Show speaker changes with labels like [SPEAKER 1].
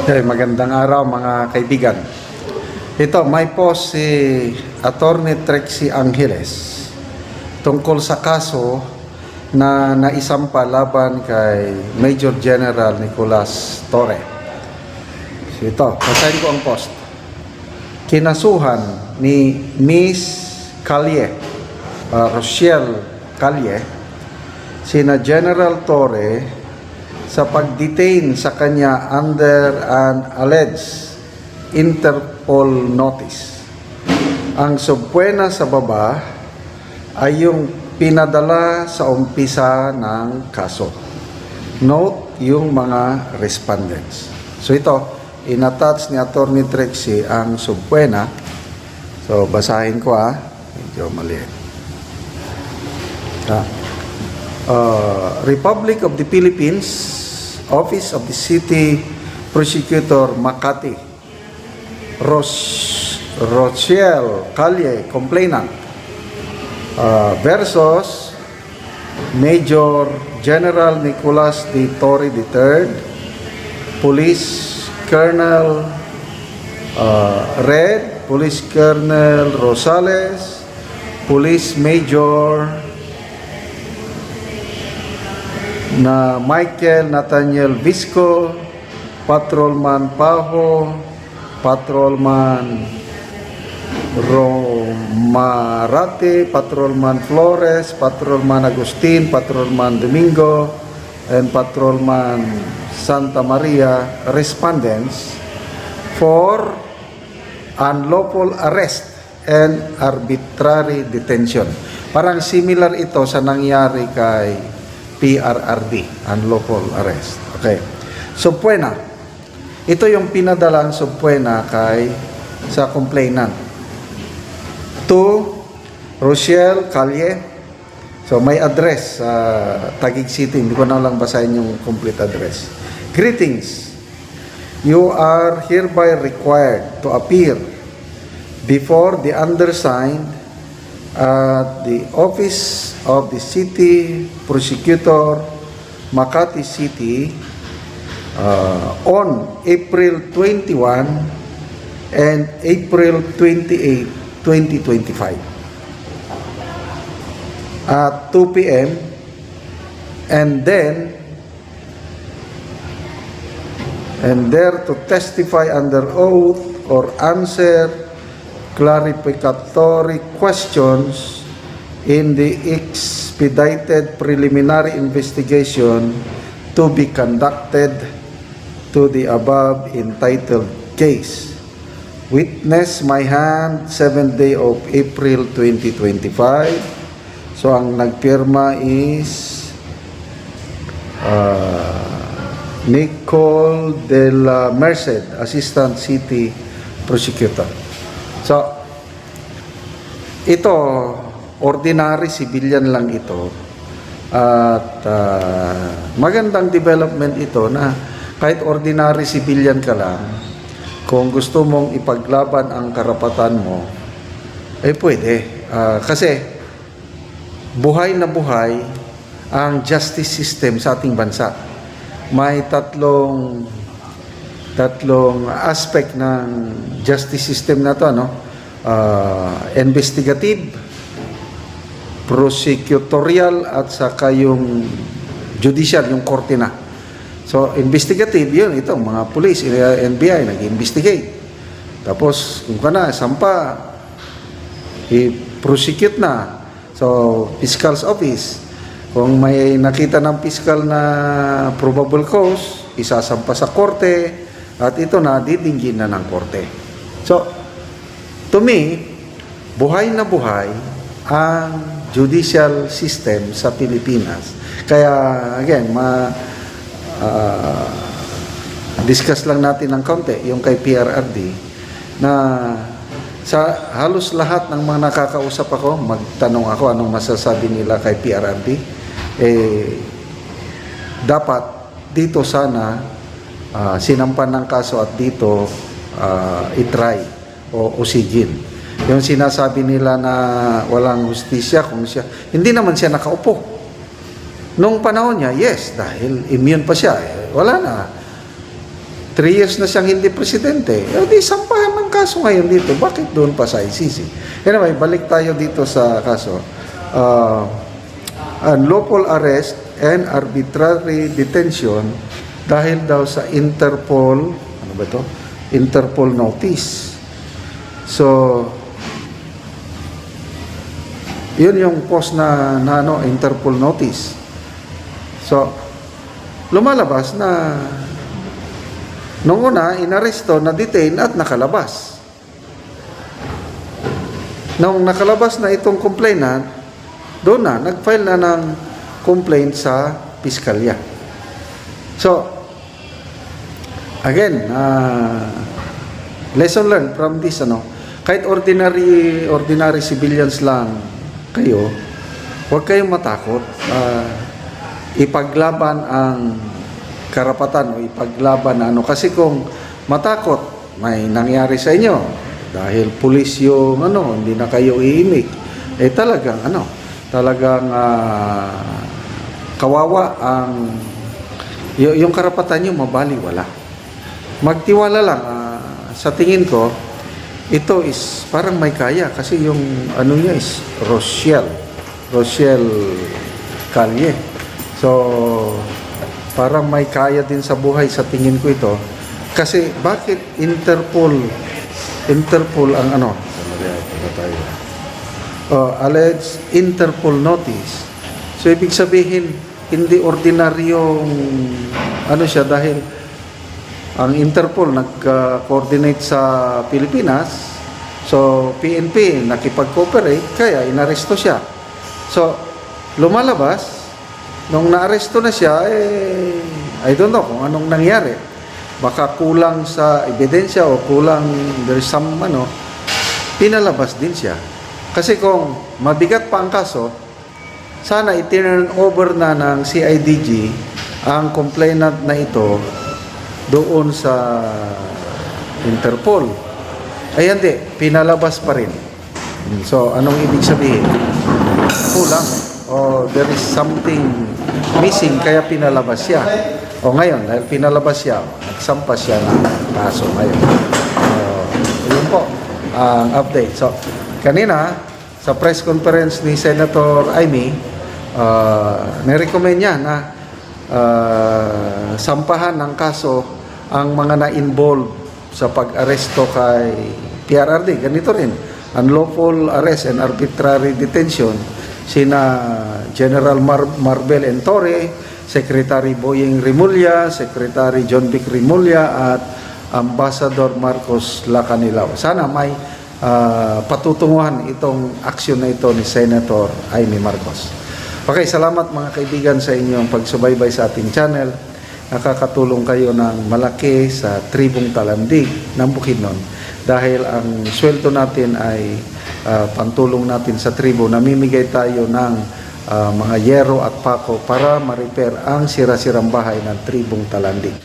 [SPEAKER 1] Magandang araw mga kaibigan. Ito, may post si Attorney Trixie Angeles tungkol sa kaso na naisampa laban kay Major General Nicolas Torre. Ito, basahin ko ang post. Kinasuhan ni Miss Calye, Rochelle Calye, sina General Torre sa pag-detain sa kanya under an alleged Interpol notice. Ang subpoena sa baba ay yung pinadala sa umpisa ng kaso. Note yung mga respondents. So ito, inattach ni Attorney Trixie ang subpoena. So basahin ko medyo maliit. Republic of the Philippines, Office of the City Prosecutor Makati, Rochelle Calye, complainant, versus Major General Nicolas D. Torre III, Police Colonel Red, Police Colonel Rosales, Police Major na Michael Nathaniel Visco, Patrolman Paho, Patrolman Romarate, Patrolman Flores, Patrolman Agustin, Patrolman Domingo, and Patrolman Santa Maria, respondents for unlawful arrest and arbitrary detention. Parang similar ito sa nangyari kay PRRD, unlawful arrest. Okay. Subpoena. Ito yung pinadalang subpoena sa complainant. To Rochelle Calye. So may address sa Taguig City. Hindi ko na lang basahin yung complete address. Greetings. You are hereby required to appear before the undersigned at the Office of the City Prosecutor, Makati City, on April 21 and April 28, 2025 at 2 p.m. and there to testify under oath or answer clarificatory questions in the expedited preliminary investigation to be conducted to the above entitled case. Witness my hand, 7th day of April 2025. So ang nagpirma is Nicole de la Merced, Assistant City Prosecutor. So, ito, ordinary civilian lang ito. At magandang development ito na kahit ordinary civilian ka lang, kung gusto mong ipaglaban ang karapatan mo, pwede. Kasi, buhay na buhay ang justice system sa ating bansa. May tatlong aspect ng justice system na to, investigative, prosecutorial, at saka yung judicial, yung korte na. So, investigative, yun, itong mga police, NBI, nag-investigate. Tapos, kung ka na, sampa, i-prosecute na. So, fiscal's office. Kung may nakita ng fiscal na probable cause, isasampa sa korte, at ito na, didinggin na ng korte. So, to me, buhay na buhay ang judicial system sa Pilipinas. Kaya, again, discuss lang natin ng kaunti, yung kay PRRD, na sa halos lahat ng mga nakakausap ako, magtanong ako anong masasabi nila kay PRRD, dapat dito sana sinampan ng kaso at dito itry o usigin. Yung sinasabi nila na walang hustisya, kung siya, hindi naman siya nakaupo. Nung panahon niya, yes, dahil immune pa siya, wala na. 3 years na siyang hindi presidente. E di sampahan ng kaso ngayon dito. Bakit doon pa sa ICC? Anyway, balik tayo dito sa kaso. Unlawful arrest and arbitrary detention dahil daw sa Interpol, ano ba ito? Interpol notice. So, yun yung post na Interpol notice. So, lumalabas na nung una, inaresto, na-detain at nakalabas. Nung nakalabas na itong complainant, doon na, nag-file na ng complaint sa piskalya. So, again, lesson learned from this, kahit ordinary civilians lang kayo, huwag kayong matakot. Ipaglaban ang karapatan o ipaglaban na kasi kung matakot may nangyari sa inyo dahil pulis yung hindi na kayo iimik, talagang kawawa ang yung karapatan nyo, mabaliwala. Magtiwala lang. Sa tingin ko, ito is parang may kaya kasi yung niya is Rochelle Calle. So parang may kaya din sa buhay sa tingin ko ito. Kasi bakit Interpol ang alleged Interpol notice. So ibig sabihin hindi ordinaryong siya dahil ang Interpol nag-coordinate sa Pilipinas. So PNP nakipag-cooperate kaya inaresto siya. So lumalabas nung naaresto na siya, I don't know kung anong nangyari. Baka kulang sa ebidensya o kulang, there's some, pinalabas din siya. Kasi kung mabigat pa ang kaso, sana i-turn over na ng CIDG ang complainant na ito doon sa Interpol. Ay hindi, pinalabas pa rin. So, anong ibig sabihin? Kulang. O there is something missing kaya pinalabas siya. O ngayon, dahil pinalabas siya, nagsampa siya ng kaso ngayon. Yun po ang update. So, kanina, sa press conference ni Senator Amy, nirecommend niya na sampahan ng kaso ang mga na-involved sa pag-aresto kay PRRD. Ganito rin, unlawful arrest and arbitrary detention sina General Marbel Entore, Secretary Boyeng Rimulya, Secretary John Vic Rimulya at Ambassador Marcos Lacanilao. Sana may patutunguhan itong aksyon na ito ni Senator Amy Marcos. Okay, salamat mga kaibigan sa inyong pagsubaybay sa ating channel. Nakakatulong kayo ng malaki sa tribong Talandig ng Bukidnon dahil ang sweldo natin ay pantulong natin sa tribo. Namimigay tayo ng mga yero at pako para ma-repair ang sira-sirang bahay ng tribong Talandig.